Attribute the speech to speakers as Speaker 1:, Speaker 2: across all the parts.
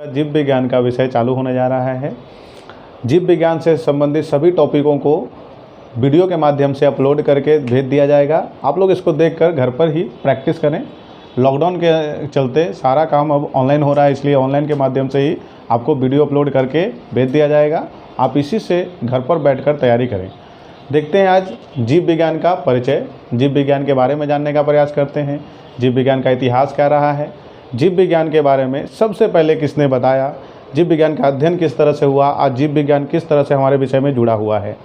Speaker 1: जीव विज्ञान का विषय चालू होने जा रहा है। जीव विज्ञान से संबंधित सभी टॉपिकों को वीडियो के माध्यम से अपलोड करके भेज दिया जाएगा। आप लोग इसको देखकर घर पर ही प्रैक्टिस करें। लॉकडाउन के चलते सारा काम अब ऑनलाइन हो रहा है, इसलिए ऑनलाइन के माध्यम से ही आपको वीडियो अपलोड करके भेज दिया जाएगा। आप इसी से घर पर बैठकर तैयारी करें। देखते हैं आज जीव विज्ञान का परिचय, जीव विज्ञान के बारे में जानने का प्रयास करते हैं। जीव विज्ञान का इतिहास क्या रहा है, जीव विज्ञान के बारे में सबसे पहले किसने बताया, जीव विज्ञान का अध्ययन किस तरह से हुआ, आज जीव विज्ञान किस तरह से हमारे विषय में जुड़ा हुआ है,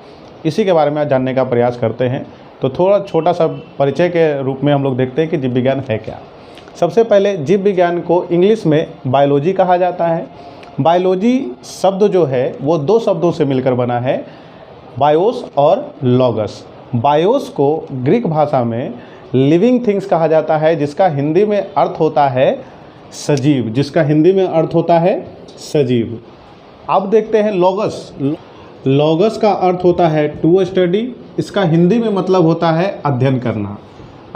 Speaker 1: इसी के बारे में आज जानने का प्रयास करते हैं। तो थोड़ा छोटा सा परिचय के रूप में हम लोग देखते हैं कि जीव विज्ञान है क्या। सबसे पहले जीव विज्ञान को इंग्लिश में बायोलॉजी कहा जाता है। बायोलॉजी शब्द जो है वो दो शब्दों से मिलकर बना है, बायोस और लॉगस। बायोस को ग्रीक भाषा में लिविंग थिंग्स कहा जाता है, जिसका हिंदी में अर्थ होता है सजीव, जिसका हिंदी में अर्थ होता है सजीव। अब देखते हैं लॉगस। लॉगस का अर्थ होता है टू स्टडी, इसका हिंदी में मतलब होता है अध्ययन करना।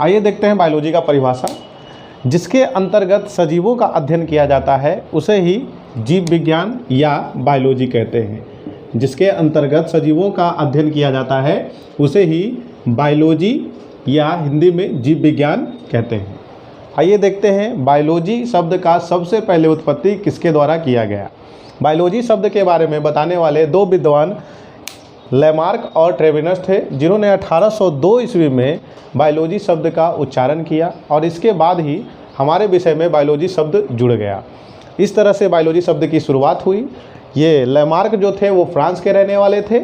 Speaker 1: आइए देखते हैं बायोलॉजी का परिभाषा। जिसके अंतर्गत सजीवों का अध्ययन किया जाता है उसे ही जीव विज्ञान या बायोलॉजी कहते हैं। जिसके अंतर्गत सजीवों का अध्ययन किया जाता है उसे ही बायोलॉजी या हिंदी में जीव विज्ञान कहते हैं। आइए देखते हैं बायोलॉजी शब्द का सबसे पहले उत्पत्ति किसके द्वारा किया गया। बायोलॉजी शब्द के बारे में बताने वाले दो विद्वान लेमार्क और ट्रेविनस थे, जिन्होंने 1802 ईस्वी में बायोलॉजी शब्द का उच्चारण किया और इसके बाद ही हमारे विषय में बायोलॉजी शब्द जुड़ गया। इस तरह से बायोलॉजी शब्द की शुरुआत हुई। ये लेमार्क जो थे वो फ्रांस के रहने वाले थे,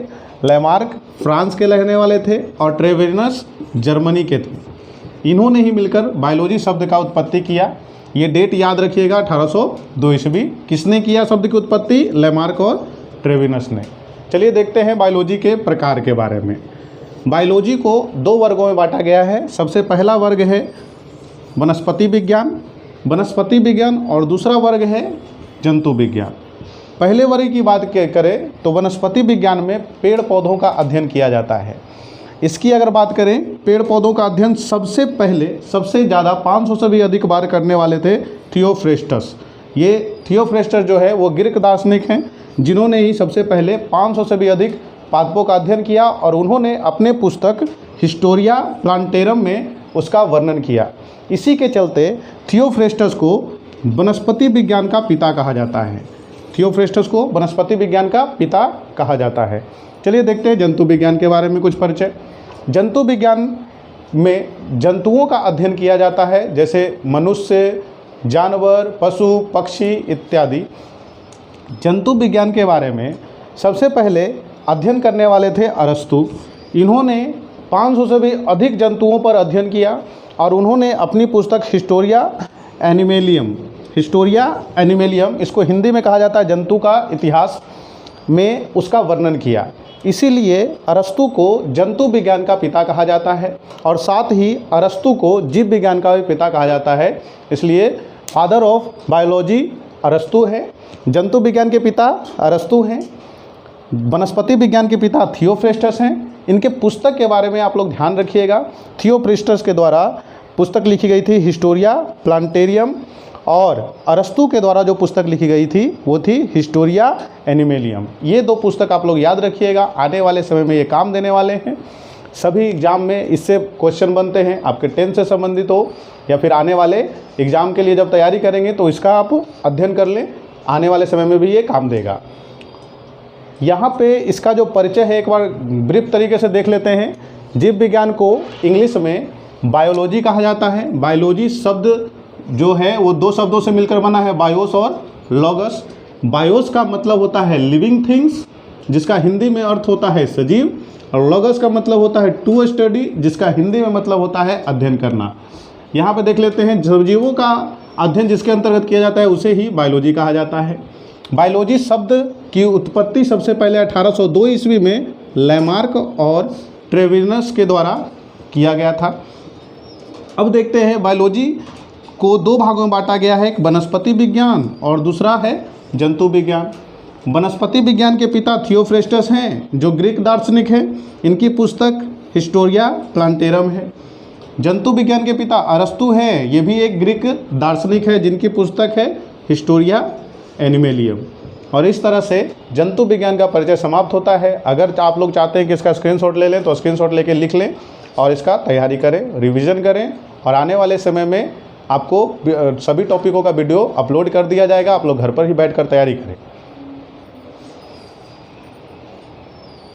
Speaker 1: लेमार्क फ्रांस के रहने वाले थे और ट्रेविनस जर्मनी के थे। इन्होंने ही मिलकर बायोलॉजी शब्द का उत्पत्ति किया। ये डेट याद रखिएगा, 1802 ईस्वी। किसने किया शब्द की उत्पत्ति? लेमार्क और ट्रेविनस ने। चलिए देखते हैं बायोलॉजी के प्रकार के बारे में। बायोलॉजी को दो वर्गों में बांटा गया है। सबसे पहला वर्ग है वनस्पति विज्ञान, वनस्पति विज्ञान, और दूसरा वर्ग है जंतु विज्ञान। पहले वर्ग की बात करें तो वनस्पति विज्ञान में पेड़ पौधों का अध्ययन किया जाता है। इसकी अगर बात करें, पेड़ पौधों का अध्ययन सबसे पहले सबसे ज़्यादा 500 से भी अधिक बार करने वाले थे थियोफ्रेस्टस। ये थियोफ्रेस्टस जो है वो ग्रीक दार्शनिक हैं, जिन्होंने ही सबसे पहले 500 से भी अधिक पादपों का अध्ययन किया और उन्होंने अपने पुस्तक हिस्टोरिया प्लांटेरम में उसका वर्णन किया। इसी के चलते थियोफ्रेस्टस को वनस्पति विज्ञान का पिता कहा जाता है। थियोफ्रेस्टस को वनस्पति विज्ञान का पिता कहा जाता है। चलिए देखते हैं जंतु विज्ञान के बारे में कुछ परिचय। जंतु विज्ञान में जंतुओं का अध्ययन किया जाता है, जैसे मनुष्य, जानवर, पशु, पक्षी इत्यादि। जंतु विज्ञान के बारे में सबसे पहले अध्ययन करने वाले थे अरस्तु। इन्होंने 500 से भी अधिक जंतुओं पर अध्ययन किया और उन्होंने अपनी पुस्तक हिस्टोरिया एनिमेलियम, इसको हिंदी में कहा जाता है जंतु का इतिहास, में उसका वर्णन किया। इसीलिए अरस्तु को जंतु विज्ञान का पिता कहा जाता है और साथ ही अरस्तु को जीव विज्ञान का भी पिता कहा जाता है। इसलिए फादर ऑफ बायोलॉजी अरस्तु है, जंतु विज्ञान के पिता अरस्तु हैं, वनस्पति विज्ञान के पिता थियोफ्रेस्टस हैं। इनके पुस्तक के बारे में आप लोग ध्यान रखिएगा। थियोफ्रेस्टस के द्वारा पुस्तक लिखी गई थी हिस्टोरिया प्लांटेरियम, और अरस्तु के द्वारा जो पुस्तक लिखी गई थी वो थी हिस्टोरिया एनिमेलियम। ये दो पुस्तक आप लोग याद रखिएगा, आने वाले समय में ये काम देने वाले हैं। सभी एग्ज़ाम में इससे क्वेश्चन बनते हैं, आपके 10th से संबंधित हो या फिर आने वाले एग्ज़ाम के लिए जब तैयारी करेंगे तो इसका आप अध्ययन कर लें, आने वाले समय में भी ये काम देगा। यहाँ पे इसका जो परिचय है एक बार ब्रीफ तरीके से देख लेते हैं। जीव विज्ञान को इंग्लिश में बायोलॉजी कहा जाता है। बायोलॉजी शब्द जो है वो दो शब्दों से मिलकर बना है, बायोस और लॉगस। बायोस का मतलब होता है लिविंग थिंग्स, जिसका हिंदी में अर्थ होता है सजीव, और लॉगस का मतलब होता है टू स्टडी, जिसका हिंदी में मतलब होता है अध्ययन करना। यहाँ पे देख लेते हैं सजीवों का अध्ययन जिसके अंतर्गत किया जाता है उसे ही बायोलॉजी कहा जाता है। बायोलॉजी शब्द की उत्पत्ति सबसे पहले 1802 ईस्वी में लेमार्क और ट्रेविनस के द्वारा किया गया था। अब देखते हैं बायोलॉजी को दो भागों में बांटा गया है, एक वनस्पति विज्ञान और दूसरा है जंतु विज्ञान। वनस्पति विज्ञान के पिता थियोफ्रेस्टस हैं, जो ग्रीक दार्शनिक हैं। इनकी पुस्तक हिस्टोरिया प्लांटेरम है। जंतु विज्ञान के पिता अरस्तु हैं, ये भी एक ग्रीक दार्शनिक है, जिनकी पुस्तक है हिस्टोरिया एनिमेलियम। और इस तरह से जंतु विज्ञान का परिचय समाप्त होता है। अगर आप लोग चाहते हैं कि इसका स्क्रीनशॉट ले लें तो स्क्रीनशॉट लेके लिख लें और इसका तैयारी करें, रिवीजन करें, और आने वाले समय में आपको सभी टॉपिकों का वीडियो अपलोड कर दिया जाएगा। आप लोग घर पर ही बैठकर तैयारी करें।